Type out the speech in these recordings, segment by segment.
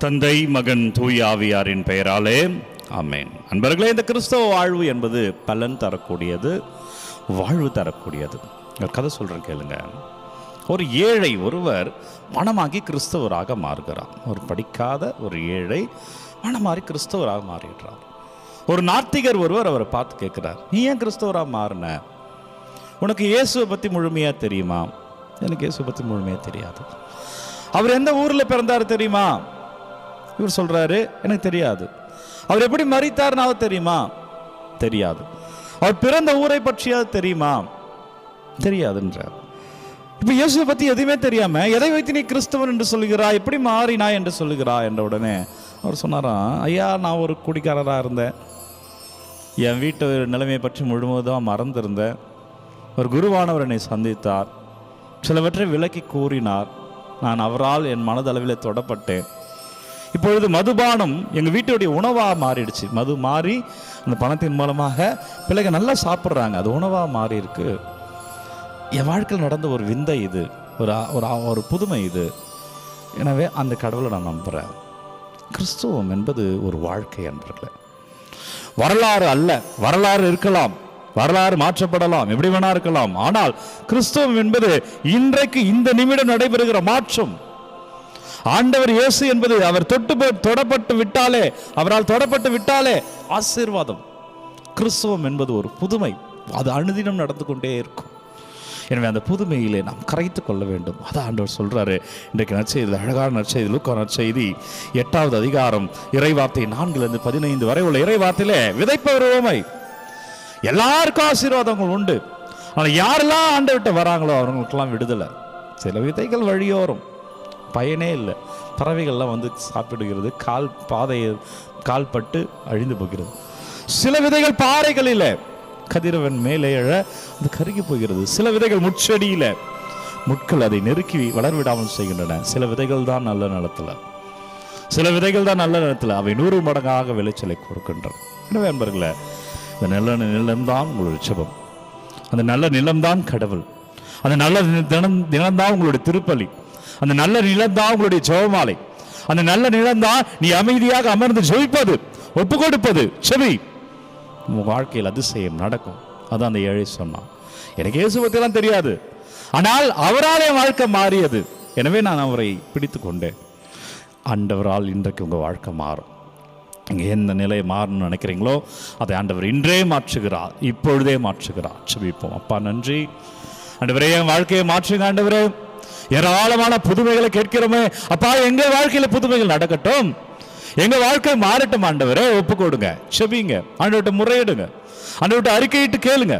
தந்தை, மகன், தூய ஆவியாரின் பெயராலே ஆமென். அன்பர்களே, இந்த கிறிஸ்தவ வாழ்வு என்பது பலன் தரக்கூடியது, வாழ்வு தரக்கூடியது. ஒரு கதை சொல்கிறேன் கேளுங்க. ஒரு ஏழை ஒருவர் மனமாகி கிறிஸ்தவராக மாறுகிறார். ஒரு படிக்காத ஒரு ஏழை மனமாறி கிறிஸ்தவராக மாறிடுறார். ஒரு நாத்திகர் ஒருவர் அவரை பார்த்து கேட்குறார், நீ ஏன் கிறிஸ்தவராக மாறின? உனக்கு இயேசுவை பற்றி முழுமையாக தெரியுமா? எனக்கு இயேசுவை பற்றி முழுமையாக தெரியாது. அவர் எந்த ஊரில் பிறந்தார் தெரியுமா? இவர் சொல்கிறாரு, எனக்கு தெரியாது. அவர் எப்படி மரித்தார்னாவது தெரியுமா? தெரியாது. அவர் பிறந்த ஊரை பற்றியாவது தெரியுமா? தெரியாதுன்றார். இப்போ இயேசுவை பற்றி எதுவுமே தெரியாமல் எதை வைத்து நீ கிறிஸ்தவன் என்று சொல்லுகிறா, எப்படி மாறினா என்று சொல்லுகிறா என்ற உடனே அவர் சொன்னாராம், ஐயா, நான் ஒரு குடிக்காரராக இருந்தேன். என் வீட்டு நிலைமையை பற்றி முழுவதும் மறந்திருந்தேன். ஒரு குருவானவர் என்னை சந்தித்தார், சிலவற்றை விலக்கி கூறினார். நான் அவரால் என் மனதளவில் தொடப்பட்டேன். இப்பொழுது மதுபானம் எங்கள் வீட்டுடைய உணவாக மாறிடுச்சு. மது மாறி அந்த பணத்தின் மூலமாக பிள்ளைங்க நல்லா சாப்பிட்றாங்க, அது உணவாக மாறி இருக்கு. என் வாழ்க்கையில் நடந்த ஒரு விந்தை இது, ஒரு புதுமை இது. எனவே அந்த கடவுளை நான் நம்புகிறேன். கிறிஸ்துவம் என்பது ஒரு வாழ்க்கை என்பர்களே, வரலாறு அல்ல. வரலாறு இருக்கலாம், வரலாறு மாற்றப்படலாம், எப்படி வேணா இருக்கலாம். ஆனால் கிறிஸ்துவம் என்பது இன்றைக்கு இந்த நிமிடம் நடைபெறுகிற மாற்றம். ஆண்டவர் இயேசு என்பது அவர் தொடப்பட்டு விட்டாலே, அவரால் தொடப்பட்டு விட்டாலே ஆசீர்வாதம். கிறிஸ்துவம் என்பது ஒரு புதுமை, அது அனுதினம் நடந்து கொண்டே இருக்கும். எனவே அந்த புதுமையிலே நாம் கரைத்து கொள்ள வேண்டும். அதான் ஆண்டவர் சொல்றாரு. இன்றைக்கு நற்செய்தி, அழகான நற்செய்தி, லூக்கா நற்செய்தி 8வது அதிகாரம் இறைவார்த்தை 4 - 15 வரை உள்ள இறைவார்த்தையிலே விதைப்பவர் உவமை. எல்லாருக்கும் ஆசீர்வாதங்கள் உண்டு. ஆனால் யாரெல்லாம் ஆண்டவர்கிட்ட வராங்களோ அவங்களுக்கெல்லாம் விடுதலை. சில விதைகள் வழியோரம் பயனே இல்லை, பறவைகள்லாம் வந்து சாப்பிடுகிறது, கால் பட்டு அழிந்து போகிறது. சில விதைகள் பாறைகளில் கதிரவன் மேலே எழ அது கருகி போகிறது. சில விதைகள் முட்செடியில், முட்கள் அதை நெருக்கி வளர்விடாமல் செய்கின்றன. சில விதைகள் தான் நல்ல நிலத்தில், சில விதைகள் தான் நல்ல நிலத்தில் அவை 100 மடங்காக விளைச்சலை கொடுக்கின்றன. எனவே அன்பர்களே, இந்த நல்ல நிலம்தான் உங்களுடைய ஜெபம், அந்த நல்ல நிலம்தான் கடவுள், அந்த நல்ல தினம்தான் உங்களுடைய திருப்பலி, அந்த நல்ல நிலம்தான் உங்களுடைய ஜெபமாலை, அந்த நல்ல நிலம்தான் நீ அமைதியாக அமர்ந்து ஜெபிப்பது, ஒப்பு கொடுப்பது. செவி, உன் வாழ்க்கையில் அதிசயம் நடக்கும். அதான் அந்த ஏழை சொன்னான், எனக்கு இயேசு பற்றிலாம் தெரியாது, ஆனால் அவரால் என் வாழ்க்கை மாறியது, எனவே நான் அவரை பிடித்து கொண்டேன். ஆண்டவரால் இன்றைக்கு உங்கள் வாழ்க்கை மாறும். நீங்கள் எந்த நிலையை மாறணும்னு நினைக்கிறீங்களோ அதை ஆண்டவர் இன்றே மாற்றுகிறார், இப்பொழுதே மாற்றுகிறார். செபிப்போம். அப்பா, நன்றி ஆண்டவரே, என் வாழ்க்கையை மாற்றுங்க ஆண்டவரே. ஏராளமான புதுமைகளை கேட்கிறோமே அப்பா, எங்க வாழ்க்கையில புதுமைகள் நடக்கட்டும், எங்க வாழ்க்கை மாறட்டும் ஆண்டவரே. ஒப்பு கொடுங்க, செபிங்க, ஆண்டவர்கிட்ட முறையிடுங்க, ஆண்டவர்கிட்ட அறிக்கையிட்டு கேளுங்க.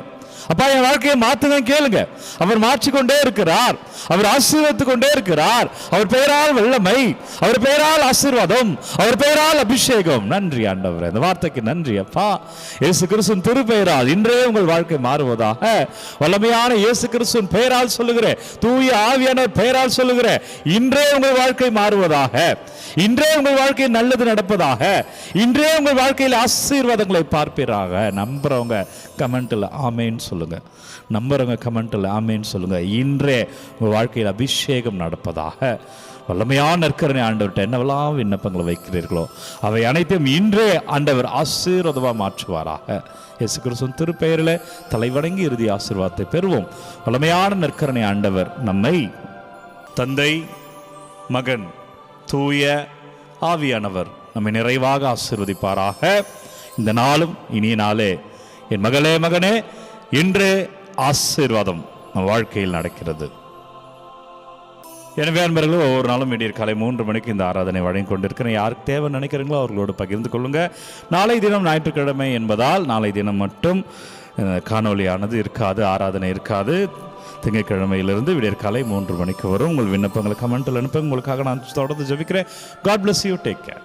அப்பா, என் வாழ்க்கையை மாத்துங்க கேளுங்க. அவர் மாற்றிக்கொண்டே இருக்கிறார், அவர் ஆசீர்வதித்துக் கொண்டே இருக்கிறார். அவர் பெயரால் வல்லமை, அவர் பெயரால் ஆசீர்வாதம், அவர் பெயரால் அபிஷேகம். நன்றி ஆண்டவரே, இந்த வார்த்தைக்கு நன்றி அப்பா. இயேசு கிறிஸ்துவின் திருப்பெயரால் இன்றே உங்கள் வாழ்க்கை மாறுவதாக. வல்லமையான இயேசு கிறிஸ்துவின் பெயரால் சொல்லுகிறேன், தூய ஆவியான பெயரால் சொல்லுகிறேன், இன்றே உங்கள் வாழ்க்கை மாறுவதாக, இன்றே உங்கள் வாழ்க்கையில் நல்லது நடப்பதாக, இன்றே உங்கள் வாழ்க்கையில் ஆசீர்வாதங்களை பார்ப்பீராக. நம்புறவங்க கமெண்ட்ல ஆமேன்னு சொல்லுங்க, நம்புறவங்க கமெண்ட்ல ஆமேன்னு சொல்லுங்க. இன்றே உங்கள் வாழ்க்கையில் அபிஷேகம் நடப்பதாக. வல்லமையான நற்கருணை ஆண்டவர்கிட்ட என்னவெல்லாம் விண்ணப்பங்களை வைக்கிறீர்களோ அவை அனைத்தையும் இன்றே ஆண்டவர் ஆசீர்வாதமாக மாற்றுவாராக. இயேசு கிறிஸ்துவின் திருப்பெயரில் தலைவணங்கி இறுதி ஆசீர்வாதத்தை பெறுவோம். வல்லமையான நற்கருணை ஆண்டவர் நம்மை தந்தை, மகன், தூய ஆவியானவர் நம்மை நிறைவாக ஆசீர்வதிப்பாராக. இந்த நாளும் இனிய நாளே. என் மகளே, மகனே, இன்று ஆசீர்வாதம் நம் வாழ்க்கையில் நடக்கிறது. எனவே அன்பர்களே, ஒவ்வொரு நாளும் விடியற் காலை 3 மணிக்கு இந்த ஆராதனை வழங்கி கொண்டிருக்கிறேன். யாருக்கு தேவை நினைக்கிறீங்களோ அவர்களோடு பகிர்ந்து கொள்ளுங்க. நாளை தினம் ஞாயிற்றுக்கிழமை என்பதால் நாளை தினம் மட்டும் காணொலியானது இருக்காது, ஆராதனை இருக்காது. திங்கட்கிழமையிலிருந்து விடியற் காலை 3 மணிக்கு வரும். உங்கள் விண்ணப்பங்களை கமெண்ட்டில் அனுப்ப உங்களுக்காக நான் தொடர்ந்து ஜெபிக்கிறேன். God bless you. Take care.